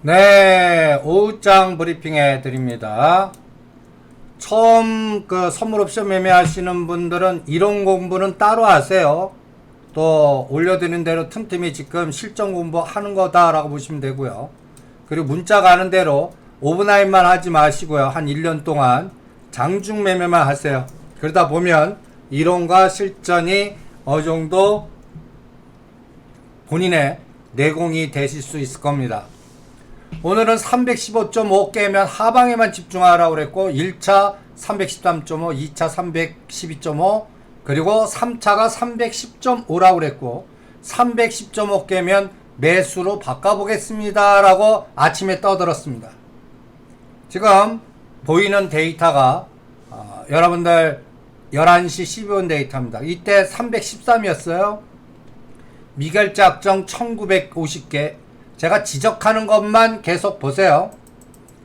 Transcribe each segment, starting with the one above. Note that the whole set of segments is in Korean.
네, 오후장 브리핑 해드립니다. 처음 선물 옵션 매매하시는 분들은 이론 공부는 따로 하세요. 또 올려드린 대로 틈틈이 지금 실전 공부하는 거다라고 보시면 되고요. 그리고 문자 가는 대로 오버나잇만 하지 마시고요. 한 1년 동안 장중 매매만 하세요. 그러다 보면 이론과 실전이 어느 정도 본인의 내공이 되실 수 있을 겁니다. 오늘은 315.5 깨면 하방에만 집중하라고 그랬고 1차 313.5, 2차 312.5 그리고 3차가 310.5라고 그랬고 310.5 깨면 매수로 바꿔보겠습니다 라고 아침에 떠들었습니다. 지금 보이는 데이터가 여러분들 11시 12분 데이터입니다. 이때 313이었어요. 미결제 확정 1950개. 제가 지적하는 것만 계속 보세요.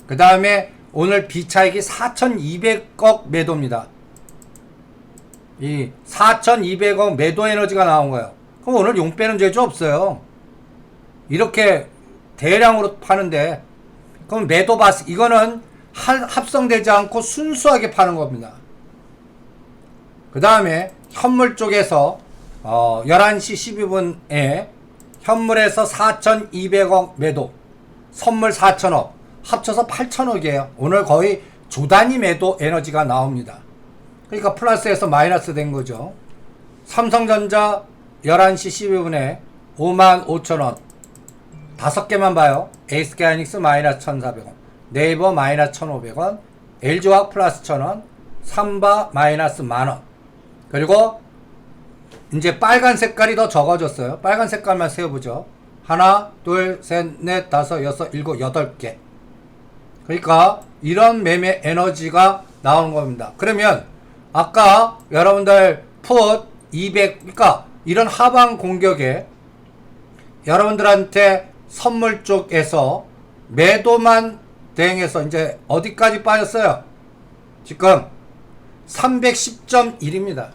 그 다음에 오늘 비차익이 4200억 매도입니다. 이 4200억 매도 에너지가 나온 거예요. 그럼 오늘 용 빼는 재주 없어요. 이렇게 대량으로 파는데 그럼 매도 바스 이거는 합성되지 않고 순수하게 파는 겁니다. 그 다음에 현물 쪽에서 11시 12분에 현물에서 4200억 매도, 선물 4000억, 합쳐서 8000억이에요. 오늘 거의 조단위 매도 에너지가 나옵니다. 그러니까 플러스에서 마이너스 된 거죠. 삼성전자 11시 12분에 55,000원 5개만 봐요. SK하이닉스 마이너스 1,400원, 네이버 마이너스 1,500원, LG화학 플러스 1,000원, 삼바 마이너스 만원. 그리고 이제 빨간 색깔이 더 적어졌어요. 빨간 색깔만 세어보죠. 하나, 둘, 셋, 넷, 다섯, 여섯, 일곱, 8개. 그러니까 이런 매매 에너지가 나오는 겁니다. 그러면 아까 여러분들 풋 200, 그러니까 이런 하방 공격에 여러분들한테 선물 쪽에서 매도만 대응해서 이제 어디까지 빠졌어요? 지금 310.1입니다.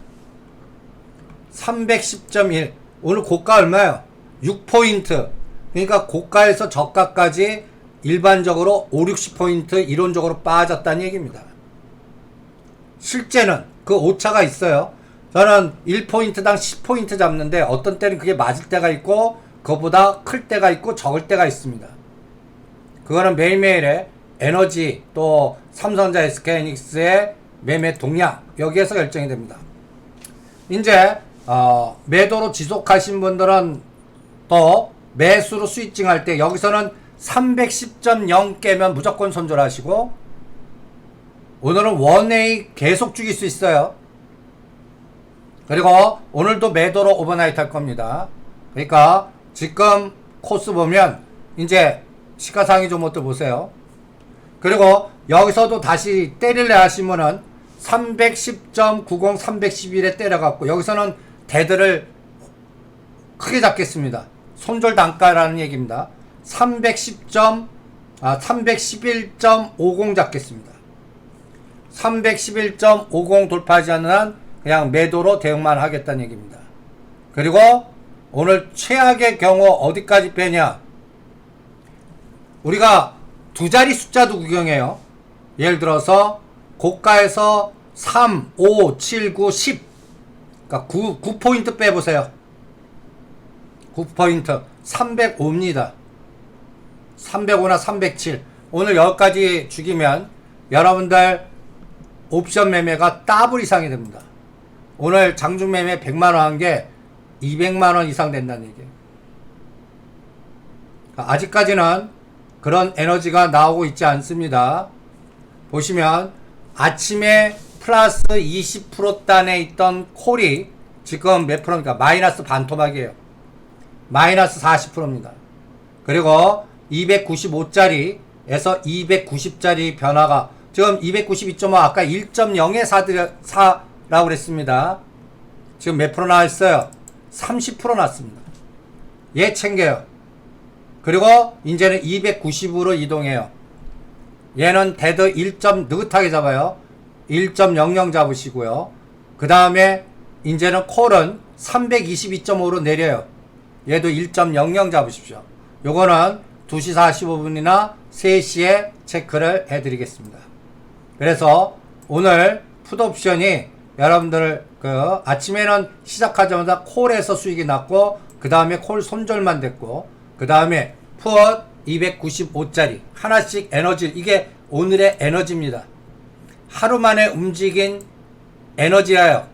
310.1 오늘 고가 얼마요? 6포인트. 그러니까 고가에서 저가까지 일반적으로 5, 60포인트 이론적으로 빠졌다는 얘기입니다. 실제는 그 오차가 있어요. 저는 1포인트당 10포인트 잡는데 어떤 때는 그게 맞을 때가 있고 그거보다 클 때가 있고 적을 때가 있습니다. 그거는 매일매일의 에너지 또 삼성전자 SK하이닉스의 매매 동향 여기에서 결정이 됩니다. 이제 매도로 지속하신 분들은 또 매수로 스위칭 할 때 여기서는 310.0 깨면 무조건 손절하시고 오늘은 원웨이 계속 죽일 수 있어요. 그리고 오늘도 매도로 오버나이트 할 겁니다. 그러니까 지금 코스 보면 이제 시가상위 종목들 보세요. 그리고 여기서도 다시 때릴래 하시면은 310.90, 311에 때려갖고 여기서는 대들을 크게 잡겠습니다. 손절 단가라는 얘기입니다. 311.50 잡겠습니다. 311.50 돌파하지 않는 한 그냥 매도로 대응만 하겠다는 얘기입니다. 그리고 오늘 최악의 경우 어디까지 빼냐? 우리가 두 자리 숫자도 구경해요. 예를 들어서 고가에서 3, 5, 7, 9, 10 그러니까 9포인트 빼보세요. 9포인트 305입니다. 305나 307 오늘 여기까지 죽이면 여러분들 옵션 매매가 더블 이상이 됩니다. 오늘 장중 매매 100만원 한 게 200만원 이상 된다는 얘기예요. 아직까지는 그런 에너지가 나오고 있지 않습니다. 보시면 아침에 플러스 20% 단에 있던 콜이 지금 몇 프로입니까? 마이너스 반토막이에요. 마이너스 40%입니다. 그리고 295짜리에서 290짜리 변화가 지금 292.5 아까 1.0에 사라고 그랬습니다. 지금 몇 프로 나왔어요? 30% 났습니다. 얘 챙겨요. 그리고 이제는 290으로 이동해요. 얘는 데드 1점 느긋하게 잡아요. 1.00 잡으시고요. 그 다음에 이제는 콜은 322.5로 내려요. 얘도 1.00 잡으십시오. 요거는 2시 45분이나 3시에 체크를 해드리겠습니다. 그래서 오늘 풋옵션이 여러분들 아침에는 시작하자마자 콜에서 수익이 났고 그 다음에 콜 손절만 됐고 그 다음에 풋 295짜리 하나씩 에너지, 이게 오늘의 에너지입니다. 하루 만에 움직인 에너지예요.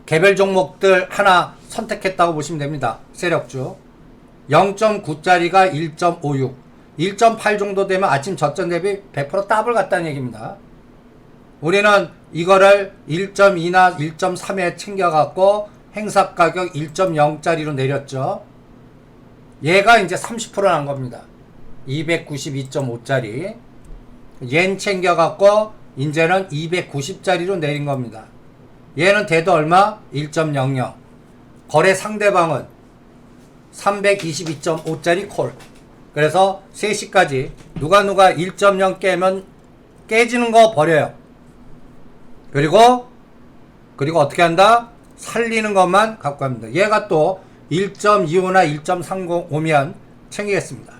개별 종목들 하나 선택했다고 보시면 됩니다. 세력주 0.9짜리가 1.56 1.8 정도 되면 아침 저점 대비 100% 더블 갔다는 얘기입니다. 우리는 이거를 1.2나 1.3에 챙겨갖고 행사 가격 1.0짜리로 내렸죠. 얘가 이제 30% 난 겁니다. 292.5짜리 옌 챙겨갖고 이제는 290짜리로 내린 겁니다. 얘는 대도 얼마? 1.00. 거래 상대방은 322.5짜리 콜. 그래서 3시까지 누가 1.0 깨면 깨지는 거 버려요. 그리고 어떻게 한다? 살리는 것만 갖고 갑니다. 얘가 또 1.25나 1.30 오면 챙기겠습니다.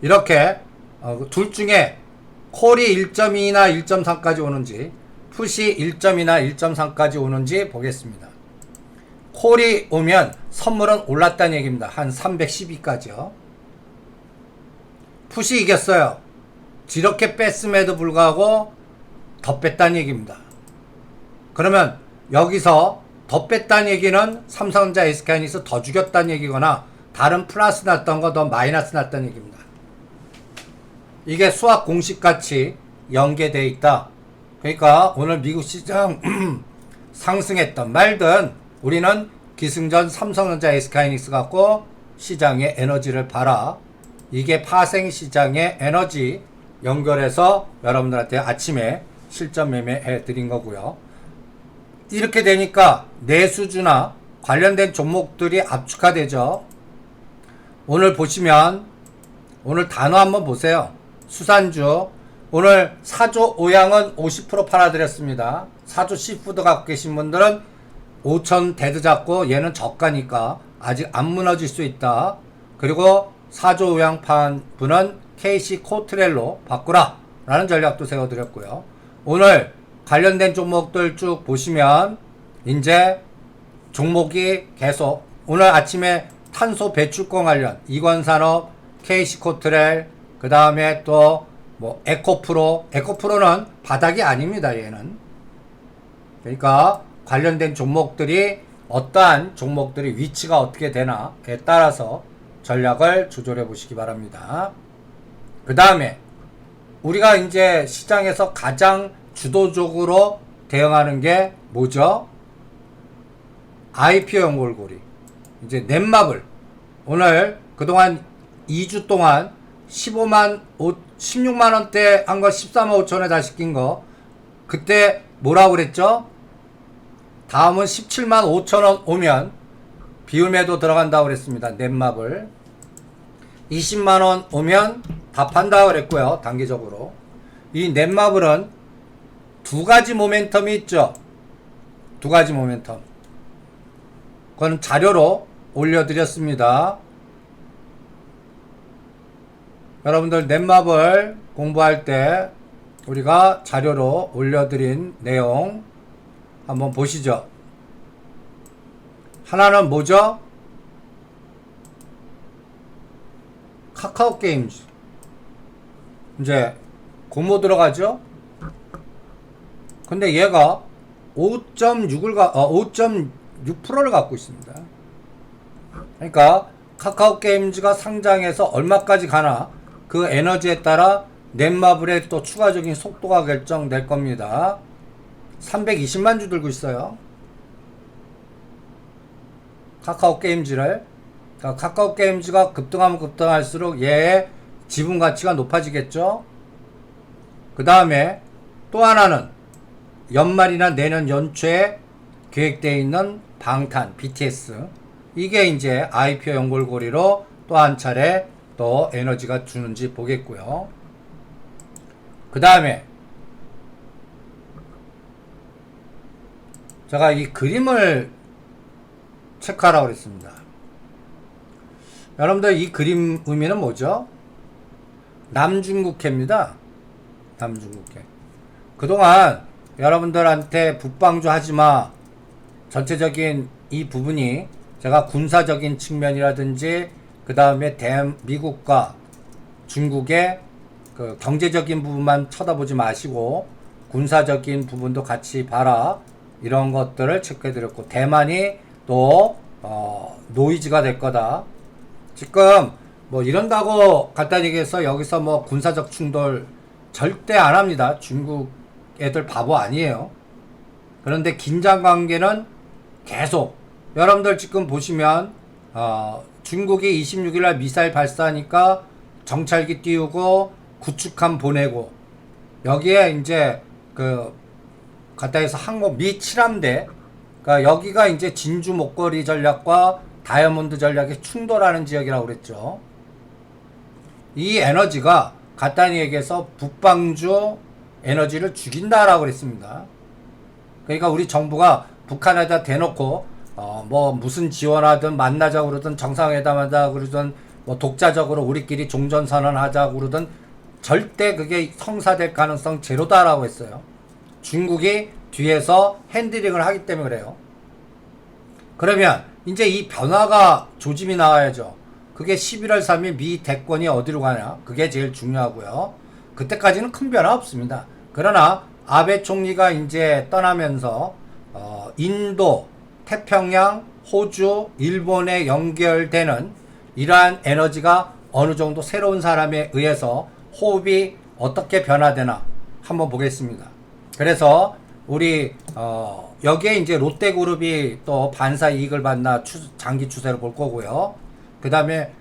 이렇게 둘 중에 콜이 1.2나 1.3까지 오는지 풋이 1.2나 1.3까지 오는지 보겠습니다. 콜이 오면 선물은 올랐다는 얘기입니다. 한 312까지요. 풋이 이겼어요. 이렇게 뺐음에도 불구하고 더 뺐다는 얘기입니다. 그러면 여기서 더 뺐다는 얘기는 삼성전자 SK하이닉스 더 죽였다는 얘기거나 다른 플러스 났던 거 더 마이너스 났다는 얘기입니다. 이게 수학 공식같이 연계되어 있다. 그러니까 오늘 미국 시장 상승했던 말든 우리는 기승전 삼성전자 SK하이닉스 갖고 시장의 에너지를 봐라. 이게 파생 시장의 에너지 연결해서 여러분들한테 아침에 실전 매매해 드린 거고요. 이렇게 되니까 내수주나 관련된 종목들이 압축화되죠. 오늘 보시면 오늘 단어 한번 보세요. 수산주 오늘 사조 오양은 50% 팔아드렸습니다. 사조 시푸드 갖고 계신 분들은 5천 데드 잡고 얘는 저가니까 아직 안 무너질 수 있다. 그리고 사조 오양 판 분은 KC 코트렐로 바꾸라 라는 전략도 세워드렸고요. 오늘 관련된 종목들 쭉 보시면 이제 종목이 계속 오늘 아침에 탄소 배출권 관련 이건산업, KC코트렐 그 다음에 또 뭐 에코프로는 바닥이 아닙니다. 얘는 그러니까 관련된 종목들이 어떠한 종목들이 위치가 어떻게 되나에 따라서 전략을 조절해 보시기 바랍니다. 그 다음에 우리가 이제 시장에서 가장 주도적으로 대응하는 게 뭐죠? IPO 연골고리. 이제 넷마블. 오늘 그동안 2주 동안 16만원대 한 거 14만 5천원에 다 시킨 거. 그때 뭐라고 그랬죠? 다음은 17만 5천원 오면 비율매도 들어간다고 그랬습니다. 넷마블. 20만원 오면 다 판다고 그랬고요. 단기적으로. 이 넷마블은 두 가지 모멘텀이 있죠. 두 가지 모멘텀. 그건 자료로 올려드렸습니다. 여러분들 넷마블 공부할 때 우리가 자료로 올려드린 내용 한번 보시죠. 하나는 뭐죠? 카카오 게임즈. 이제 공모 들어가죠? 근데 얘가 5.6%를 갖고 있습니다. 그러니까 카카오 게임즈가 상장해서 얼마까지 가나 그 에너지에 따라 넷마블의 또 추가적인 속도가 결정될 겁니다. 320만 주 들고 있어요. 카카오 게임즈를. 그러니까 카카오 게임즈가 급등하면 급등할수록 얘의 지분 가치가 높아지겠죠. 그 다음에 또 하나는 연말이나 내년 연초에 계획되어 있는 방탄, BTS. 이게 이제 IPO 연골고리로 또 한 차례 또 에너지가 주는지 보겠고요. 그 다음에 제가 이 그림을 체크하라고 그랬습니다. 여러분들 이 그림 의미는 뭐죠? 남중국해입니다. 남중국해. 그동안 여러분들한테 북방주 하지마 전체적인 이 부분이 제가 군사적인 측면이라든지 그 다음에 미국과 중국의 그 경제적인 부분만 쳐다보지 마시고 군사적인 부분도 같이 봐라 이런 것들을 체크해드렸고, 대만이 또 노이즈가 될 거다. 지금 뭐 이런다고 간단히 얘기해서 여기서 뭐 군사적 충돌 절대 안 합니다. 중국 애들 바보 아니에요. 그런데 긴장 관계는 계속, 여러분들 지금 보시면 중국이 26일날 미사일 발사하니까 정찰기 띄우고 구축함 보내고, 여기에 이제 그 가까이서 항공 미 7함대, 그러니까 여기가 이제 진주 목걸이 전략과 다이아몬드 전략이 충돌하는 지역이라고 그랬죠. 이 에너지가 간단히 얘기해서 북방주 에너지를 죽인다라고 그랬습니다. 그러니까 우리 정부가 북한에다 대놓고 뭐 무슨 지원하든 만나자고 그러든 정상회담하자 그러든 뭐 독자적으로 우리끼리 종전선언하자고 그러든 절대 그게 성사될 가능성 제로다라고 했어요. 중국이 뒤에서 핸들링을 하기 때문에 그래요. 그러면 이제 이 변화가 조짐이 나와야죠. 그게 11월 3일 미 대권이 어디로 가냐, 그게 제일 중요하고요. 그때까지는 큰 변화 없습니다. 그러나 아베 총리가 이제 떠나면서 인도, 태평양, 호주, 일본에 연결되는 이러한 에너지가 어느 정도 새로운 사람에 의해서 호흡이 어떻게 변화되나 한번 보겠습니다. 그래서 우리 여기에 이제 롯데그룹이 또 반사 이익을 받나 장기 추세로 볼 거고요. 그 다음에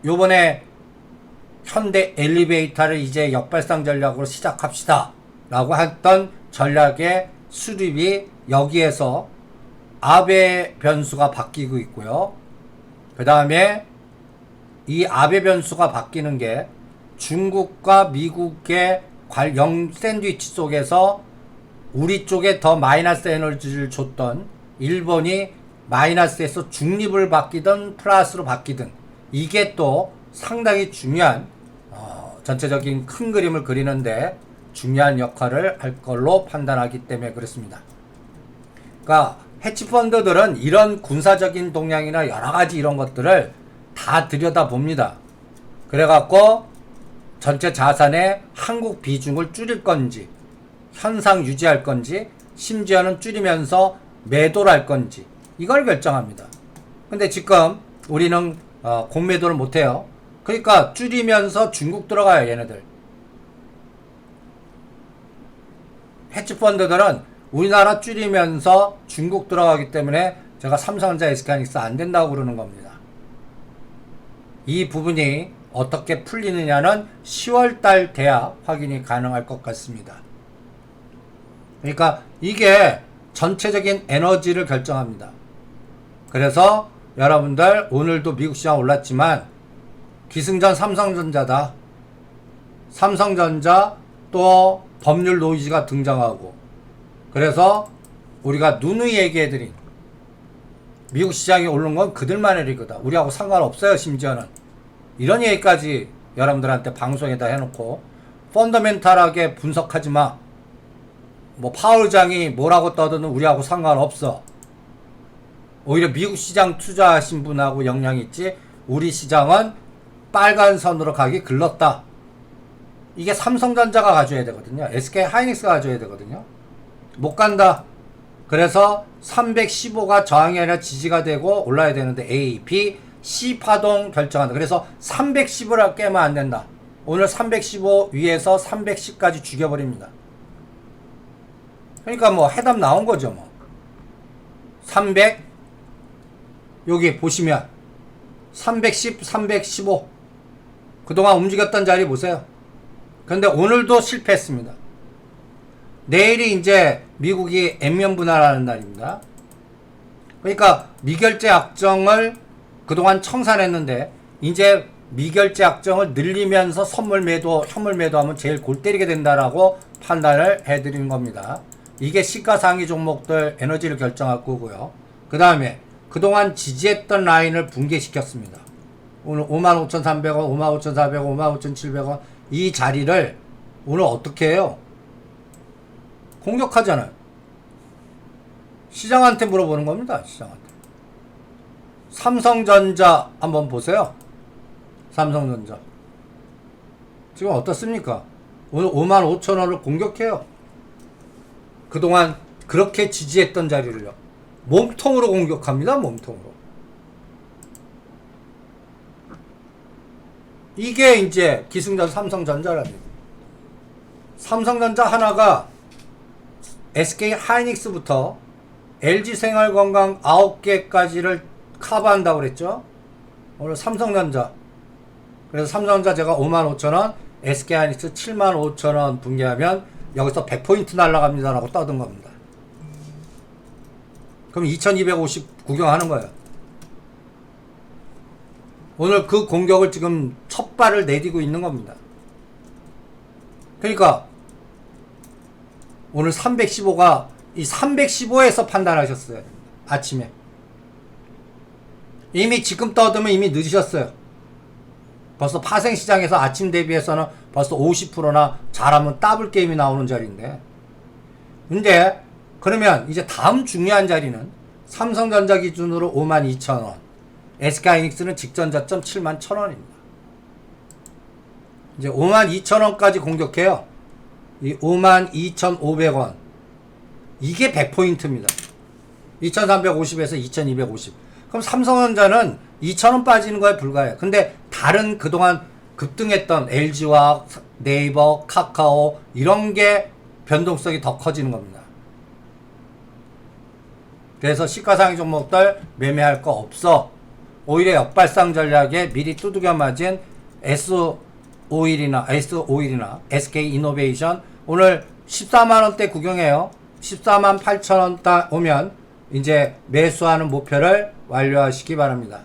요번에 현대 엘리베이터를 이제 역발상 전략으로 시작합시다 라고 했던 전략의 수립이 여기에서 아베 변수가 바뀌고 있고요. 그 다음에 이 아베 변수가 바뀌는 게 중국과 미국의 샌드위치 속에서 우리 쪽에 더 마이너스 에너지를 줬던 일본이 마이너스에서 중립을 바뀌든 플러스로 바뀌든, 이게 또 상당히 중요한 전체적인 큰 그림을 그리는데 중요한 역할을 할 걸로 판단하기 때문에 그렇습니다. 그러니까 해치펀드들은 이런 군사적인 동향이나 여러가지 이런 것들을 다 들여다봅니다. 그래갖고 전체 자산의 한국 비중을 줄일 건지, 현상 유지할 건지, 심지어는 줄이면서 매도를 할 건지, 이걸 결정합니다. 근데 지금 우리는 공매도를 못해요. 그러니까 줄이면서 중국 들어가요, 얘네들. 헤지펀드들은 우리나라 줄이면서 중국 들어가기 때문에 제가 삼성전자, SK하이닉스 안 된다고 그러는 겁니다. 이 부분이 어떻게 풀리느냐는 10월달 돼야 확인이 가능할 것 같습니다. 그러니까 이게 전체적인 에너지를 결정합니다. 그래서 여러분들 오늘도 미국 시장 올랐지만 기승전 삼성전자다. 삼성전자 또 법률 노이즈가 등장하고, 그래서 우리가 누누이 얘기해드린 미국 시장이 오른 건 그들만의 리그다. 우리하고 상관없어요. 심지어는 이런 얘기까지 여러분들한테 방송에다 해놓고 펀더멘탈하게 분석하지 마. 뭐 파월장이 뭐라고 떠드는 우리하고 상관없어. 오히려 미국 시장 투자하신 분하고 영향이 있지, 우리 시장은 빨간 선으로 가기 글렀다. 이게 삼성전자가 가져야 되거든요. SK하이닉스가 가져야 되거든요. 못 간다. 그래서 315가 저항이 아니라 지지가 되고 올라야 되는데 A, B, C 파동 결정한다. 그래서 310을 깨면 안 된다. 오늘 315 위에서 310까지 죽여버립니다. 그러니까 뭐 해답 나온 거죠. 뭐 300 여기 보시면 310, 315 그동안 움직였던 자리 보세요. 그런데 오늘도 실패했습니다. 내일이 이제 미국이 액면 분할하는 날입니다. 그러니까 미결제 약정을 그동안 청산했는데 이제 미결제 약정을 늘리면서 선물 매도, 현물 매도하면 제일 골 때리게 된다라고 판단을 해드리는 겁니다. 이게 시가상위 종목들 에너지를 결정할 거고요. 그 다음에 그동안 지지했던 라인을 붕괴시켰습니다. 오늘 55,300원, 55,400원, 55,700원 이 자리를 오늘 어떻게 해요? 공격하잖아요. 시장한테 물어보는 겁니다. 시장한테. 삼성전자 한번 보세요. 삼성전자. 지금 어떻습니까? 오늘 55,000원을 공격해요. 그동안 그렇게 지지했던 자리를요. 몸통으로 공격합니다. 몸통으로. 이게 이제 기승전 삼성전자랍니다. 삼성전자 하나가 SK 하이닉스부터 LG 생활건강 9개까지를 커버한다고 그랬죠. 오늘 삼성전자. 그래서 삼성전자 제가 55,000원, SK 하이닉스 75,000원 붕괴하면 여기서 100포인트 날라갑니다 라고 떠든 겁니다. 그럼 2250 구경하는 거예요. 오늘 그 공격을 지금 첫 발을 내디고 있는 겁니다. 그러니까 오늘 315가 이 315에서 판단하셨어요. 아침에. 이미 지금 떠들면 이미 늦으셨어요. 벌써 파생시장에서 아침 대비해서는 벌써 50%나 잘하면 더블 게임이 나오는 자리인데. 근데 그러면 이제 다음 중요한 자리는 삼성전자 기준으로 52,000원, SK하이닉스는 직전 저점 71,000원입니다. 이제 52,000원까지 공격해요. 이 52,500원. 이게 100포인트입니다. 2,350에서 2,250. 그럼 삼성전자는 2,000원 빠지는 거에 불과해요. 근데 다른 그동안 급등했던 LG와 네이버, 카카오 이런 게 변동성이 더 커지는 겁니다. 그래서 시가상위 종목들 매매할 거 없어. 오히려 역발상 전략에 미리 두들겨 맞은 S51이나 SK 이노베이션 오늘 14만원대 구경해요. 14만 8천원 딱 오면 이제 매수하는 목표를 완료하시기 바랍니다.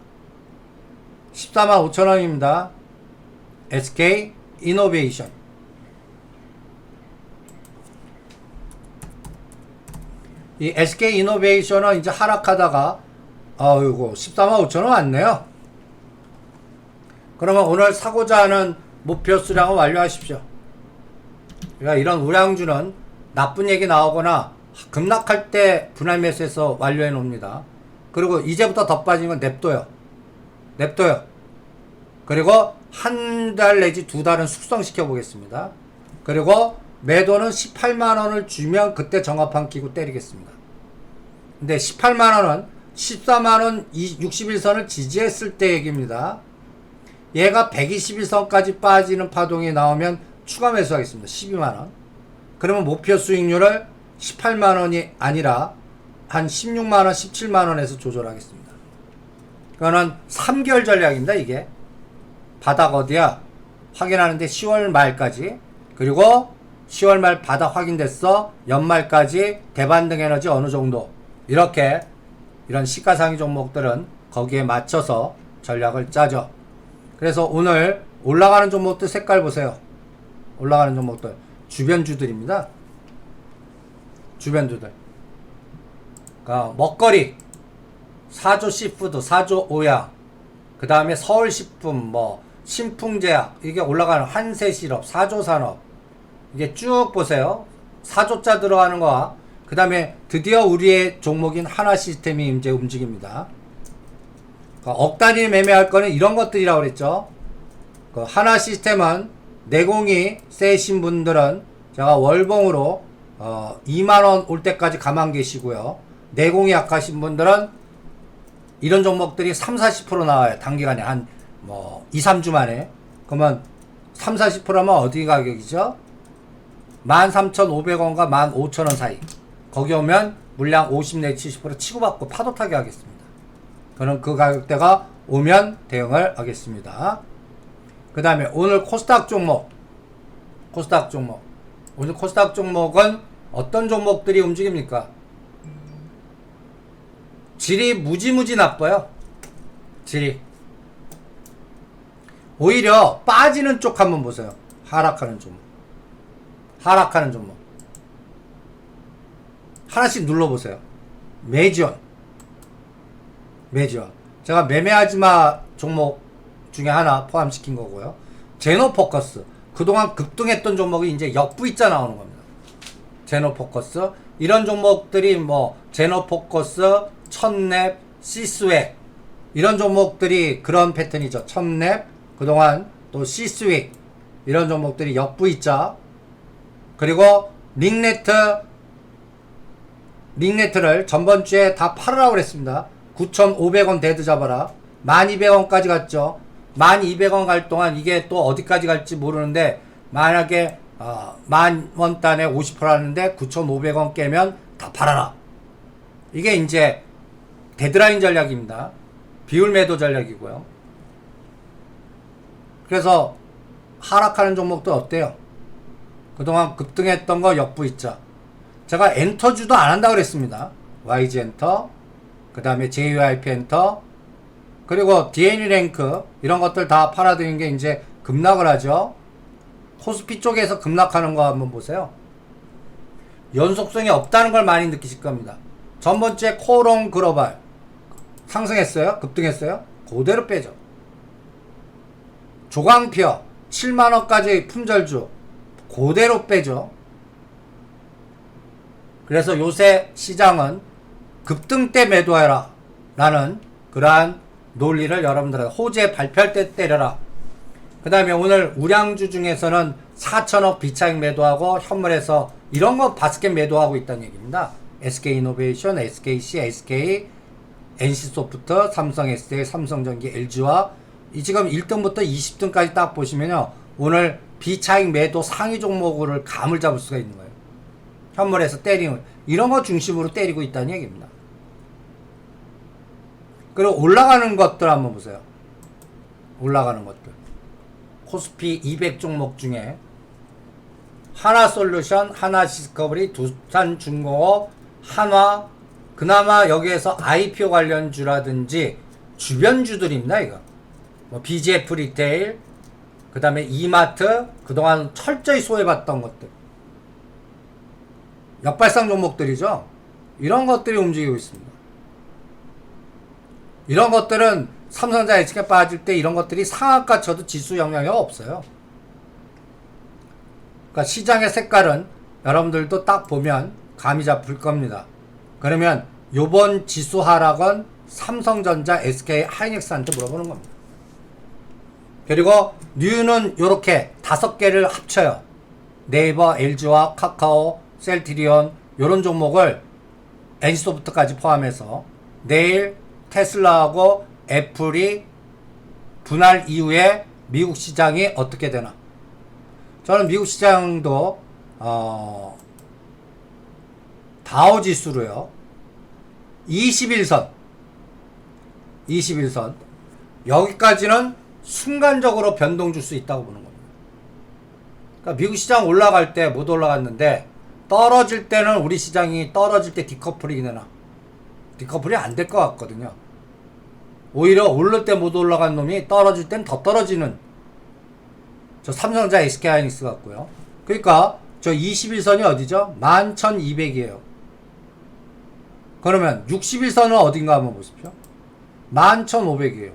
14만 5천원입니다. SK 이노베이션. 이 SK 이노베이션은 이제 하락하다가 아이고 14만 5천원 왔네요. 그러면 오늘 사고자 하는 목표 수량을 완료하십시오. 그러니까 이런 우량주는 나쁜 얘기 나오거나 급락할 때 분할 매수해서 완료해 놓습니다. 그리고 이제부터 더 빠진 건 냅둬요. 그리고 한 달 내지 두 달은 숙성시켜 보겠습니다. 그리고 매도는 18만원을 주면 그때 정합판 끼고 때리겠습니다. 근데 18만원은 14만원 61선을 지지했을 때 얘기입니다. 얘가 121선까지 빠지는 파동이 나오면 추가 매수하겠습니다. 12만원. 그러면 목표 수익률을 18만원이 아니라 한 16만원, 17만원에서 조절하겠습니다. 그거는 3개월 전략입니다. 이게 바닥 어디야? 확인하는데 10월 말까지, 그리고 10월 말 바닥 확인됐어, 연말까지 대반등 에너지 어느 정도, 이렇게 이런 시가상위 종목들은 거기에 맞춰서 전략을 짜죠. 그래서 오늘 올라가는 종목들 색깔 보세요. 올라가는 종목들 주변주들입니다. 주변주들. 그러니까 먹거리, 사조 시푸드, 사조 오야, 그 다음에 서울식품, 뭐 신풍제약, 이게 올라가는 한세실업, 사조산업, 이게 쭉 보세요. 사조자 들어가는 거와 그 다음에 드디어 우리의 종목인 하나시스템이 이제 움직입니다. 그러니까 억 단위 매매할 거는 이런 것들이라고 그랬죠. 그 하나시스템은 내공이 세신 분들은 제가 월봉으로 2만원 올 때까지 가만 계시고요. 내공이 약하신 분들은 이런 종목들이 30-40% 나와요. 단기간에 한 2-3주 만에. 그러면 30-40%면 어디 가격이죠? 13,500원과 15,000원 사이. 거기 오면 물량 50 내지 70% 치고받고 파도 타게 하겠습니다. 저는 그 가격대가 오면 대응을 하겠습니다. 그 다음에 오늘 코스닥 종목. 오늘 코스닥 종목은 어떤 종목들이 움직입니까? 질이 무지무지 나빠요. 질이. 오히려 빠지는 쪽 한번 보세요. 하락하는 종목. 하나씩 눌러보세요. 매지원. 제가 매매하지마 종목 중에 하나 포함시킨 거고요. 제노포커스. 그동안 급등했던 종목이 이제 역V자 나오는 겁니다. 제노포커스. 이런 종목들이 뭐, 제노포커스, 첫랩, 시스웩. 이런 종목들이 그런 패턴이죠. 첫랩, 그동안 또 시스웩. 이런 종목들이 역V자. 그리고 링네트를 전번주에 다 팔으라고 그랬습니다. 9,500원 데드 잡아라. 1200원까지 갔죠. 1200원 갈 동안 이게 또 어디까지 갈지 모르는데, 만약에 10,000원 단에 50% 하는데 9,500원 깨면 다 팔아라. 이게 이제 데드라인 전략입니다. 비율 매도 전략이고요. 그래서 하락하는 종목도 어때요? 그동안 급등했던 거 역V자. 제가 엔터주도 안 한다고 그랬습니다. YG 엔터, 그 다음에 JYP 엔터, 그리고 DNE 랭크, 이런 것들 다 팔아드린 게 이제 급락을 하죠. 코스피 쪽에서 급락하는 거 한번 보세요. 연속성이 없다는 걸 많이 느끼실 겁니다. 전번주에 코롱 글로벌 상승했어요? 급등했어요? 그대로 빼죠. 조광피어 7만원까지 품절주 그대로 빼죠. 그래서 요새 시장은 급등 때 매도해라 라는 그러한 논리를 여러분들은 호재 발표할 때 때려라. 그 다음에 오늘 우량주 중에서는 4천억 비차익 매도하고 현물에서 이런 거 5개 매도하고 있다는 얘기입니다. SK이노베이션, SKC, SK, NC소프트, 삼성SDI, 삼성전기, LG와 이 지금 1등부터 20등까지 딱 보시면요. 오늘 비차익 매도 상위 종목을 감을 잡을 수가 있는 거예요. 현물에서 때리는 이런 거 중심으로 때리고 있다는 얘기입니다. 그리고 올라가는 것들 한번 보세요. 올라가는 것들. 코스피 200 종목 중에 하나솔루션, 하나디스커버리, 두산중공업, 한화, 그나마 여기에서 IPO 관련주라든지 주변주들입니다. 이거 뭐 BGF 리테일, 그 다음에 이마트, 그동안 철저히 소외받던 것들, 역발상 종목들이죠. 이런 것들이 움직이고 있습니다. 이런 것들은 삼성전자 HK 빠질 때 이런 것들이 상한가 쳐도 지수 영향이 없어요. 그러니까 시장의 색깔은 여러분들도 딱 보면 감이 잡힐 겁니다. 그러면 요번 지수 하락은 삼성전자, SK 하이닉스한테 물어보는 겁니다. 그리고 뉴는 요렇게 5개를 합쳐요. 네이버, LG와 카카오, 셀트리온 요런 종목을 NC소프트까지 포함해서 내일 테슬라하고 애플이 분할 이후에 미국 시장이 어떻게 되나. 저는 미국 시장도 다우지수로요 21선 여기까지는 순간적으로 변동 줄 수 있다고 보는 겁니다. 그러니까 미국 시장 올라갈 때 못 올라갔는데 떨어질 때는 우리 시장이 떨어질 때 디커플이 되나. 디커플이 안 될 것 같거든요. 오히려 오를 때 못 올라간 놈이 떨어질 땐 더 떨어지는 저 삼성전자 SK하이닉스 같고요. 그러니까 저 21선이 어디죠? 11,200이에요. 그러면 61선은 어딘가 한번 보십시오. 11,500이에요.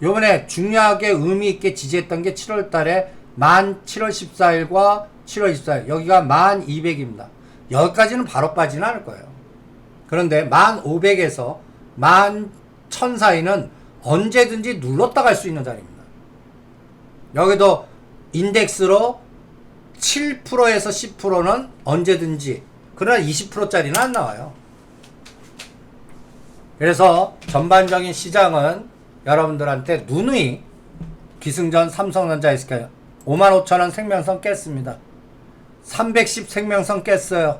요번에 중요하게 의미있게 지지했던 게 7월달에 7월 14일과 7월 24일 여기가 1200입니다. 여기까지는 바로 빠지는 않을 거예요. 그런데 1500에서 11,000 사이는 언제든지 눌렀다 갈 수 있는 자리입니다. 여기도 인덱스로 7%에서 10%는 언제든지, 그러나 20%짜리는 안 나와요. 그래서 전반적인 시장은 여러분들한테 누누이 기승전 삼성전자 SK 55,000원 생명선 깼습니다. 310 생명선 깼어요.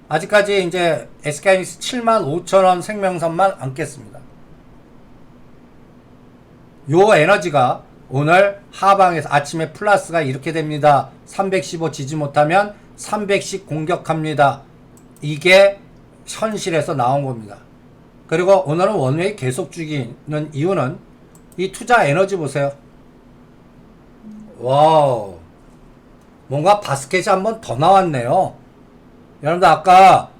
아직까지 이제 SK하이닉스 75,000원 생명선만 안 깼습니다. 요 에너지가 오늘 하방에서 아침에 플러스가 이렇게 됩니다. 315 지지 못하면 310 공격합니다. 이게 현실에서 나온 겁니다. 그리고 오늘은 원웨이 계속 죽이는 이유는 이 투자 에너지 보세요. 와우, 뭔가 바스켓이 한 번 더 나왔네요. 여러분들 아까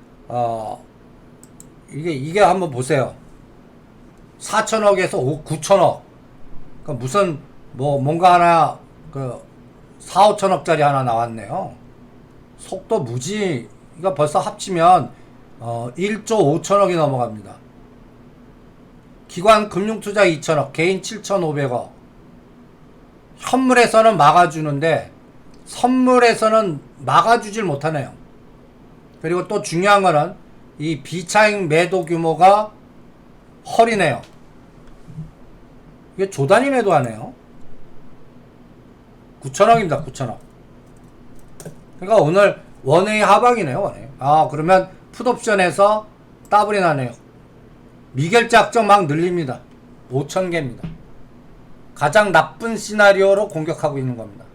이게 한번 보세요. 4천억에서 9천억. 무슨 뭔가 하나 4, 5천억짜리 하나 나왔네요. 속도 무지가 벌써 합치면 1조 5천억이 넘어갑니다. 기관 금융투자 2천억, 개인 7,500억. 현물에서는 막아주는데 선물에서는 막아주질 못하네요. 그리고 또 중요한 거는 이 비차익 매도 규모가 허리네요. 이게 조단위 매도하네요. 9천억입니다. 9천억. 그러니까 오늘 원웨이 하방이네요. 원웨이. 그러면 풋옵션에서 더블이 나네요. 미결제 확정 막 늘립니다. 5,000개입니다. 가장 나쁜 시나리오로 공격하고 있는 겁니다.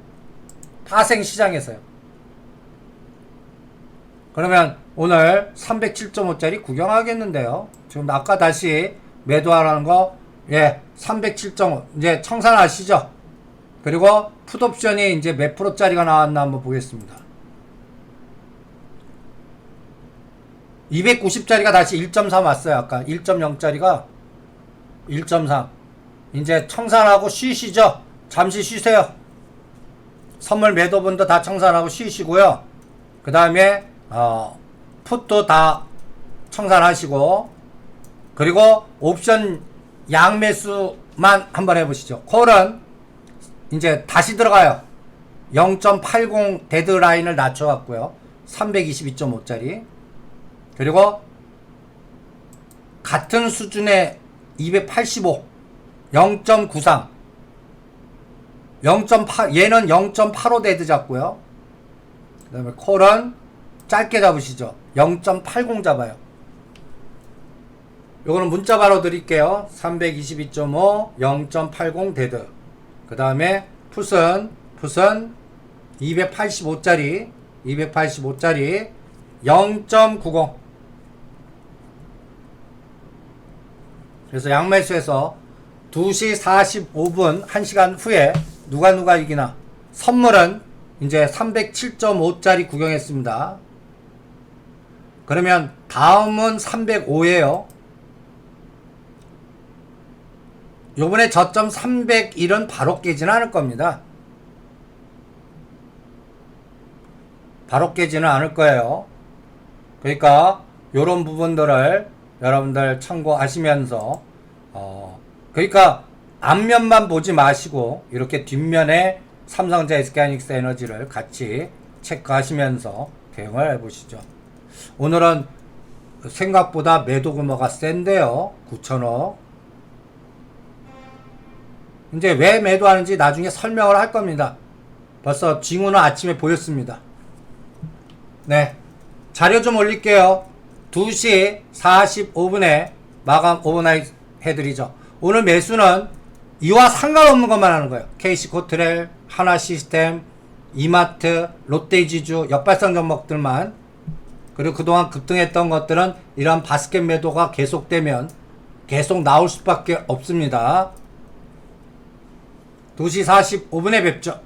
파생 시장에서요. 그러면 오늘 307.5짜리 구경하겠는데요. 지금 아까 다시 매도하라는 거, 307.5 이제 청산하시죠. 그리고 풋옵션이 이제 몇 프로짜리가 나왔나 한번 보겠습니다. 290짜리가 다시 1.3 왔어요. 아까 1.0짜리가 1.3. 이제 청산하고 쉬시죠. 잠시 쉬세요. 선물 매도분도 다 청산하고 쉬시고요. 그 다음에 풋도 다 청산하시고, 그리고 옵션 양매수만 한번 해보시죠. 콜은 이제 다시 들어가요. 0.80 데드라인을 낮춰갖고요. 322.5짜리. 그리고 같은 수준의 285, 0.93, 0.8, 얘는 0.85 데드 잡고요. 그 다음에 콜은 짧게 잡으시죠. 0.80 잡아요. 요거는 문자 바로 드릴게요. 322.5, 0.80 데드. 그 다음에 풋은 285짜리, 0.90. 그래서 양매수해서 2시 45분 1시간 후에 누가 이기나. 선물은 이제 307.5짜리 구경했습니다. 그러면 다음은 305예요. 요번에 저점 301은 바로 깨지는 않을 겁니다. 바로 깨지는 않을 거예요. 그러니까 요런 부분들을 여러분들 참고하시면서 그러니까 앞면만 보지 마시고 이렇게 뒷면에 삼성전자 SK하이닉스 에너지를 같이 체크하시면서 대응을 해보시죠. 오늘은 생각보다 매도 규모가 센데요. 9천억. 이제 왜 매도하는지 나중에 설명을 할 겁니다. 벌써 징후는 아침에 보였습니다. 네, 자료 좀 올릴게요. 2시 45분에 마감 오버나잇 해드리죠. 오늘 매수는 이와 상관없는 것만 하는 거예요. KC코트렐, 하나시스템, 이마트, 롯데지주, 역발상 종목들만. 그리고 그동안 급등했던 것들은 이런 바스켓 매도가 계속되면 계속 나올 수밖에 없습니다. 2시 45분에 뵙죠.